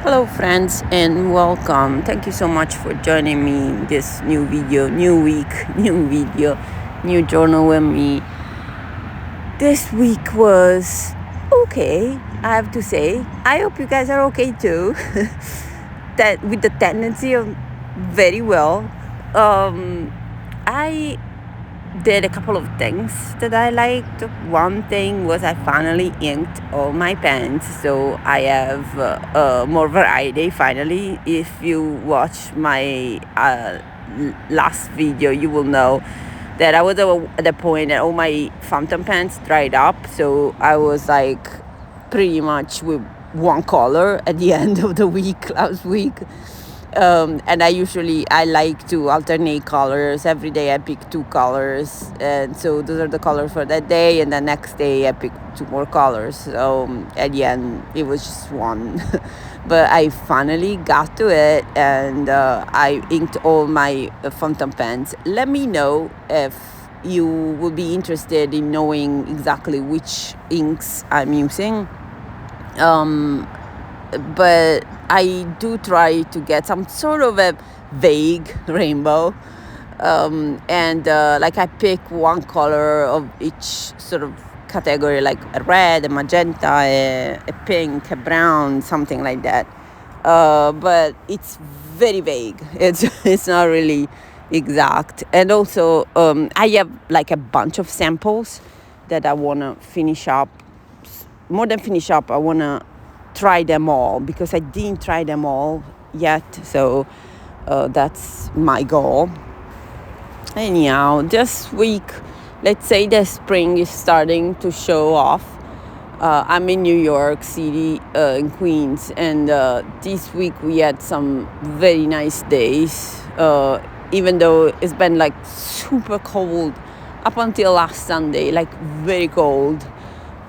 Hello, friends, and welcome. Thank you so much for joining me in this new video, new week, new video, new journal with me. This week was okay, I have to say. I hope you guys are okay too. That with the tendency of very well. I did a couple of things that I liked. One thing was I finally inked all my pens, so I have more variety finally. If you watch my last video, you will know that I was at the point that all my fountain pens dried up, so I was like pretty much with one color at the end of the week last week. And I like to alternate colors. Every day I pick two colors, and so those are the colors for that day, and the next day I pick two more colors. So at the end it was just one. But I finally got to it, and I inked all my fountain pens. Let me know if you would be interested in knowing exactly which inks I'm using. But I do try to get some sort of a vague rainbow. And like I pick one color of each sort of category, like a red, a magenta, a pink, a brown, something like that. But it's very vague. It's not really exact. And also, I have like a bunch of samples that I want to finish up. More than finish up, I want to try them all because I didn't try them all yet. So that's my goal. Anyhow, this week, let's say the spring is starting to show off. I'm in New York City, in Queens, and this week we had some very nice days, even though it's been like super cold up until last Sunday, like very cold.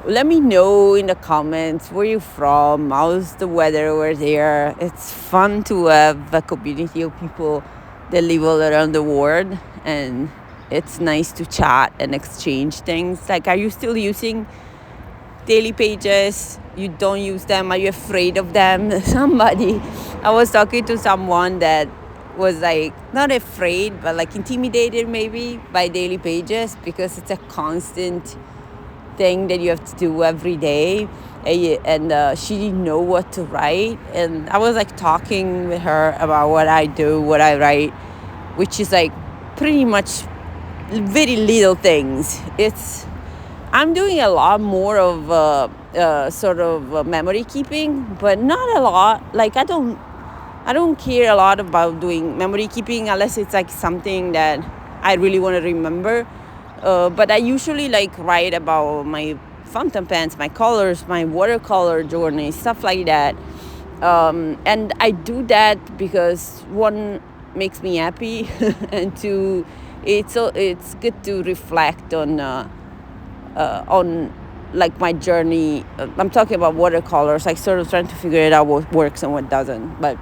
Let me know in the comments where you're from, how's the weather over there. It's fun to have a community of people that live all around the world, and it's nice to chat and exchange things. Like, are you still using daily pages? You don't use them? Are you afraid of them? I was talking to someone that was like not afraid but like intimidated maybe by daily pages because it's a constant thing that you have to do every day, and she didn't know what to write, and I was like talking with her about what I do, what I write, which is like pretty much very little things. I'm doing a lot more of sort of memory keeping, but not a lot. Like I don't care a lot about doing memory keeping unless it's like something that I really want to remember. But I usually like write about my fountain pens, my colors, my watercolor journey, stuff like that. And I do that because one, makes me happy, and two, it's good to reflect on like my journey. I'm talking about watercolors, like sort of trying to figure it out what works and what doesn't. But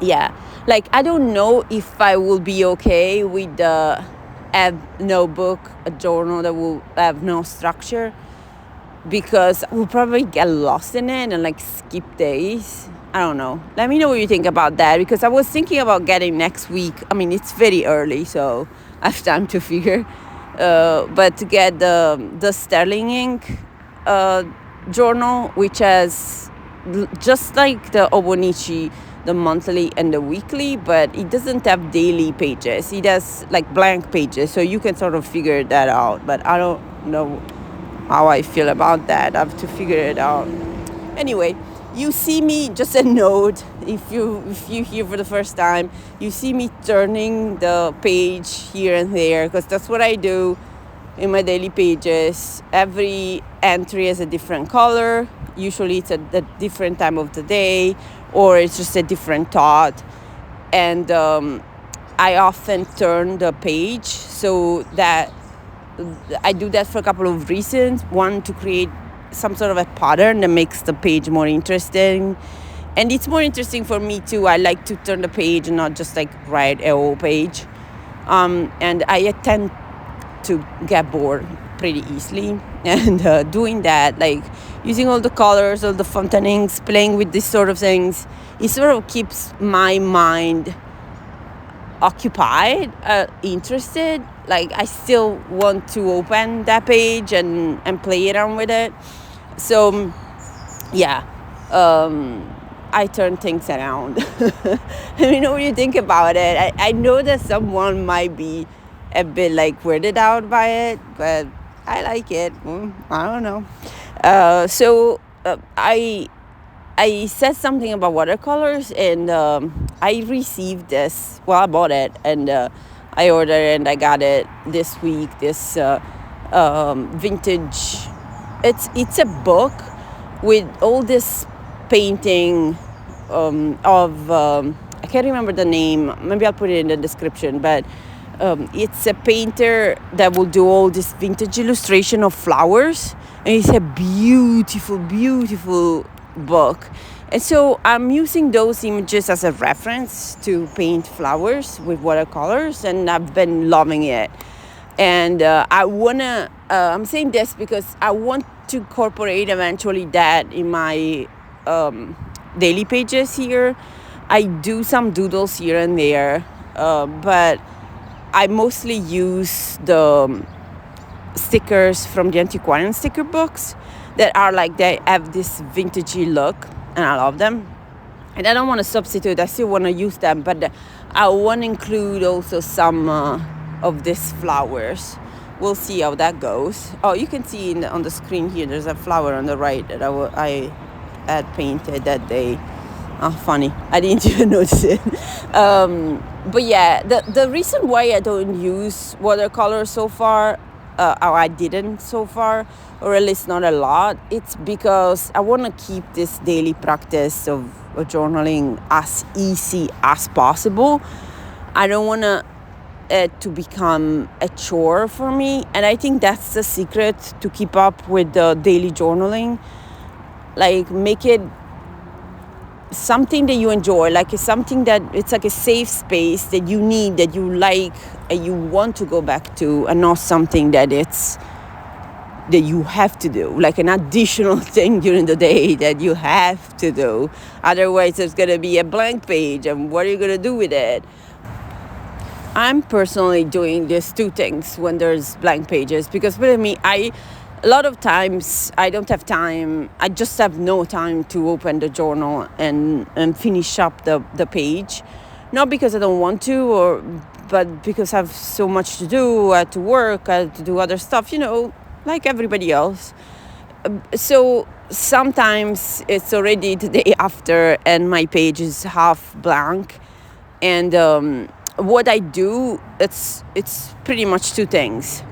yeah, like I don't know if I will be okay with a notebook, a journal that will have no structure, because we'll probably get lost in it and like skip days. I don't know. Let me know what you think about that, because I was thinking about getting next week. I mean, it's very early, so I have time to figure. But to get the Sterling ink journal, which has just like the Hobonichi, the monthly and the weekly, but it doesn't have daily pages. It has like blank pages, so you can sort of figure that out. But I don't know how I feel about that. I have to figure it out. Anyway, you see me, just a note, if you hear for the first time, you see me turning the page here and there, because that's what I do in my daily pages. Every entry has a different color. Usually it's at a different time of the day, or it's just a different thought. And I often turn the page, so that I do that for a couple of reasons. One, to create some sort of a pattern that makes the page more interesting. And it's more interesting for me too. I like to turn the page and not just like write a whole page. And I tend to get bored pretty easily. and doing that, like using all the colors, all the fountainings, playing with these sort of things, it sort of keeps my mind occupied, interested. Like I still want to open that page and play around with it. So yeah, I turn things around. When you think about it, I know that someone might be a bit like weirded out by it, but I like it. I don't know. I said something about watercolors, and I received this. Well, I bought it, and I ordered it, and I got it this week. This vintage. It's a book with all this painting of I can't remember the name. Maybe I'll put it in the description. But it's a painter that will do all this vintage illustration of flowers, and it's a beautiful, beautiful book. And so I'm using those images as a reference to paint flowers with watercolors, and I've been loving it. And I'm saying this because I want to incorporate eventually that in my daily pages here. I do some doodles here and there, but I mostly use the stickers from the antiquarian sticker books that are like, they have this vintagey look, and I love them. And I don't want to substitute, I still want to use them, but I want to include also some of these flowers. We'll see how that goes. Oh, you can see on the screen here, there's a flower on the right that I had painted that day. Oh, funny. I didn't even notice it. But yeah, the reason why I don't use watercolor so far, or I didn't so far, or at least not a lot, it's because I want to keep this daily practice of journaling as easy as possible. I don't want it to become a chore for me. And I think that's the secret to keep up with the daily journaling. Like, make it something that you enjoy, like it's something that it's like a safe space that you need, that you like, and you want to go back to, and not something that you have to do, like an additional thing during the day that you have to do. Otherwise, there's going to be a blank page, and what are you going to do with it? I'm personally doing these two things when there's blank pages, because believe me, a lot of times I don't have time. I just have no time to open the journal and finish up the page. Not because I don't want to, but because I have so much to do. I have to work, I have to do other stuff, like everybody else. So sometimes it's already the day after and my page is half blank. And what I do, it's pretty much two things.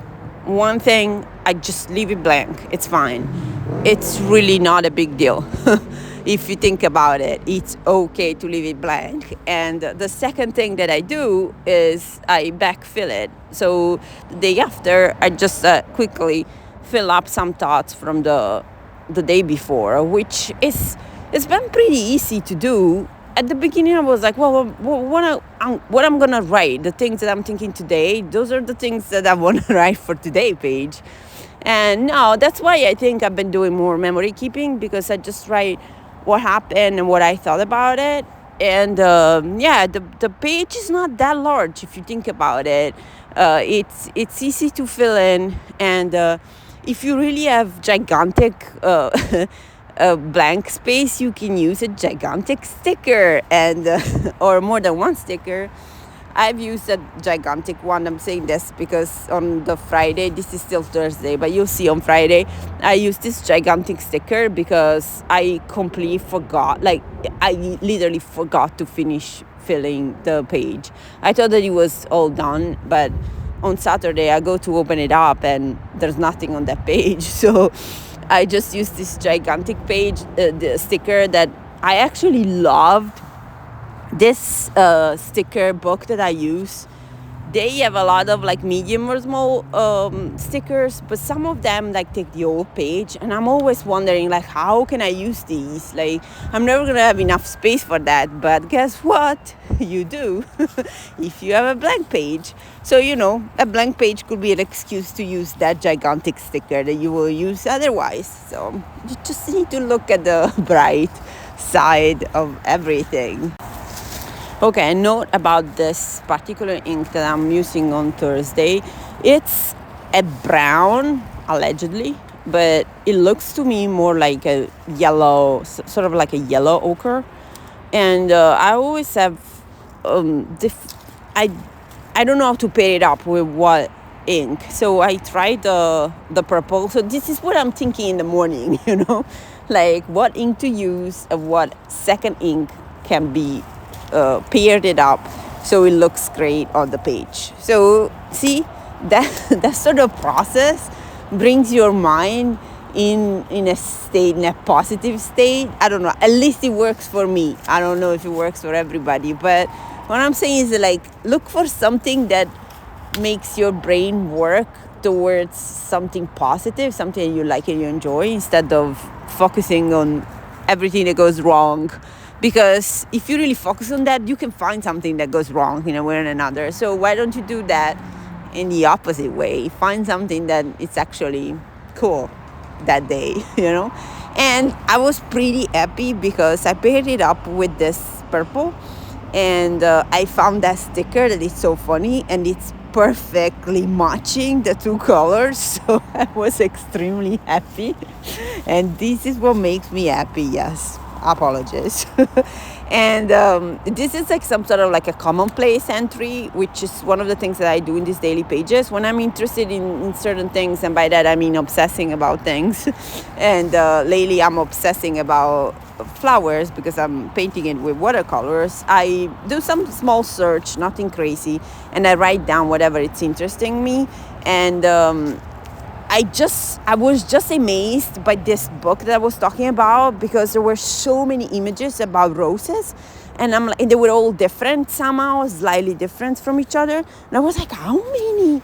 One thing, I just leave it blank. It's fine. It's really not a big deal. If you think about it, it's okay to leave it blank. And the second thing that I do is I backfill it. So the day after, I just quickly fill up some thoughts from the day before, which it's been pretty easy to do. At the beginning, I was like, well, what I'm going to write, the things that I'm thinking today, those are the things that I want to write for today page. And now that's why I think I've been doing more memory keeping, because I just write what happened and what I thought about it. And the page is not that large if you think about it. It's easy to fill in. And if you really have gigantic blank space, you can use a gigantic sticker, and or more than one sticker. I've used a gigantic one. I'm saying this because on the Friday, this is still Thursday, but you'll see on Friday, I used this gigantic sticker because I completely forgot. Like, I literally forgot to finish filling the page. I thought that it was all done, but on Saturday, I go to open it up and there's nothing on that page. So I just used this gigantic page, the sticker that I actually loved. This sticker book that I use, they have a lot of like medium or small stickers, but some of them like take the whole page, and I'm always wondering like, how can I use these? Like, I'm never gonna have enough space for that, but guess what? you do if you have a blank page. So, a blank page could be an excuse to use that gigantic sticker that you will use otherwise. So you just need to look at the bright side of everything. Okay, a note about this particular ink that I'm using on Thursday. It's a brown, allegedly, but it looks to me more like a yellow, sort of like a yellow ochre. And I always have, I don't know how to pair it up with what ink. So I tried the purple. So this is what I'm thinking in the morning, like what ink to use, what second ink can be paired it up so it looks great on the page. So see, that sort of process brings your mind in a positive state. I don't know, at least it works for me. I don't know if it works for everybody, but what I'm saying is, like, look for something that makes your brain work towards something positive, something you like and you enjoy, instead of focusing on everything that goes wrong. Because if you really focus on that, you can find something that goes wrong in a way or another. So why don't you do that in the opposite way? Find something that it's actually cool that day, And I was pretty happy because I paired it up with this purple, and I found that sticker that is so funny, and it's perfectly matching the two colors. So I was extremely happy, and this is what makes me happy. Yes, apologies. And this is like some sort of like a commonplace entry, which is one of the things that I do in these daily pages when I'm interested in certain things, and by that I mean obsessing about things. And lately I'm obsessing about flowers because I'm painting it with watercolors. I do some small search, nothing crazy, and I write down whatever it's interesting me. And I was just amazed by this book that I was talking about, because there were so many images about roses, and they were all different somehow, slightly different from each other. And I was like, how many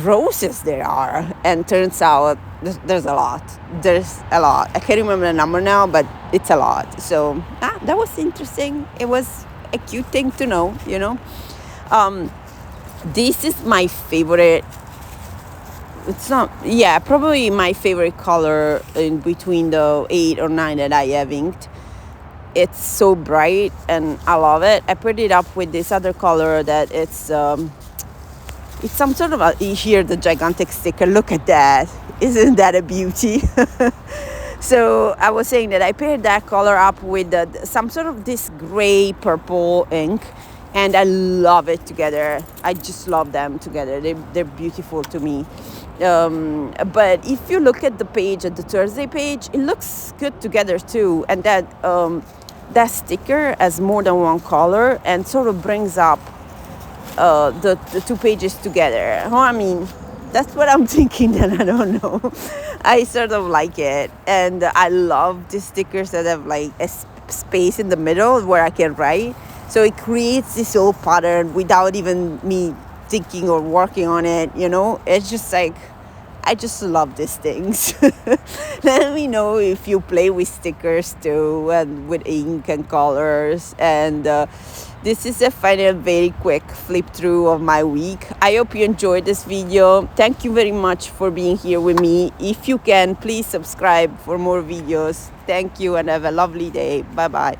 roses there are? And turns out there's a lot. There's a lot. I can't remember the number now, but it's a lot. So that was interesting. It was a cute thing to know, This is my favorite. It's not, probably my favorite color in between the 8 or 9 that I have inked. It's so bright and I love it. I put it up with this other color that it's some sort of you hear the gigantic sticker. Look at that. Isn't that a beauty? So I was saying that I paired that color up with some sort of this gray purple ink, and I love it together. I just love them together. They're beautiful to me. But if you look at the page, at the Thursday page, it looks good together too. And that sticker has more than one color and sort of brings up the two pages together. I mean, that's what I'm thinking, and I don't know. I sort of like it. And I love the stickers that have like a space in the middle where I can write. So it creates this whole pattern without even me thinking or working on it, It's just like, I just love these things. Let me know if you play with stickers too, and with ink and colors. And this is a final very quick flip through of my week. I hope you enjoyed this video. Thank you very much for being here with me. If you can, please subscribe for more videos. Thank you and have a lovely day. Bye bye.